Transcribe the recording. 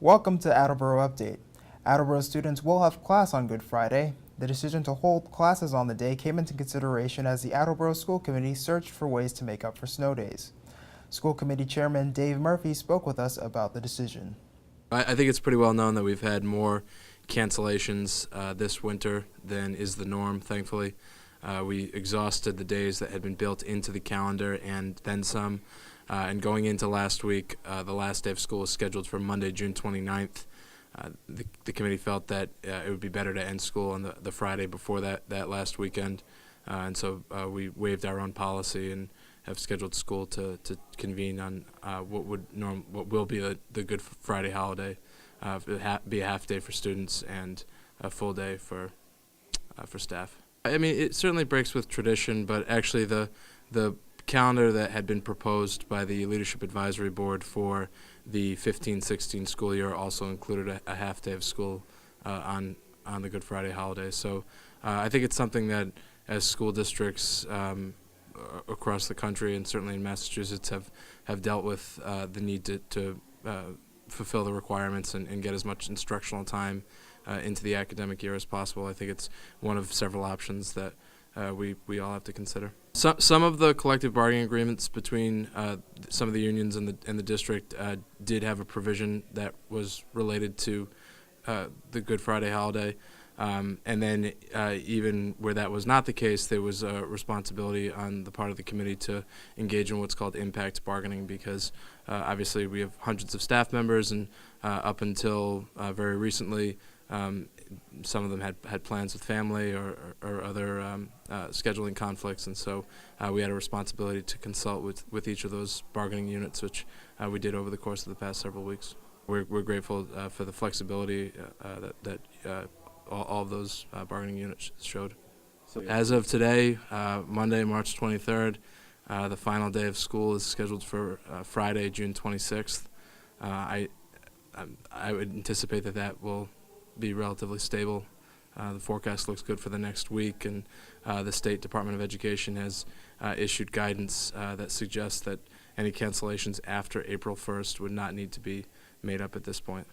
Welcome to Attleboro Update. Attleboro students will have class on Good Friday. The decision to hold classes on the day came into consideration as the Attleboro School Committee searched for ways to make up for snow days. School Committee Chairman Dave Murphy spoke with us about the decision. I think it's pretty well known that we've had more cancellations this winter than is the norm, thankfully. We exhausted the days that had been built into the calendar and then some. And going into last week, the last day of school was scheduled for Monday, June 29th. The committee felt that it would be better to end school on the Friday before that last weekend. And so we waived our own policy and have scheduled school to convene on what will be the Good Friday holiday. Be a half day for students and a full day for staff. I mean, it certainly breaks with tradition, but actually the calendar that had been proposed by the Leadership Advisory Board for the 15-16 school year also included a half day of school on the Good Friday holiday. So I think it's something that as school districts across the country and certainly in Massachusetts have dealt with the need to fulfill the requirements and get as much instructional time into the academic year as possible. I think it's one of several options that we all have to consider. Some of the collective bargaining agreements between some of the unions and the district did have a provision that was related to the Good Friday holiday. And then even where that was not the case, there was a responsibility on the part of the committee to engage in what's called impact bargaining, because obviously we have hundreds of staff members, and up until very recently, some of them had plans with family or other scheduling conflicts, and so we had a responsibility to consult with each of those bargaining units, which we did over the course of the past several weeks. We're grateful for the flexibility that all of those bargaining units showed. So as of today, Monday, March 23rd, the final day of school is scheduled for Friday, June 26th. I would anticipate that will be relatively stable. The forecast looks good for the next week, and the State Department of Education has issued guidance that suggests that any cancellations after April 1st would not need to be made up at this point.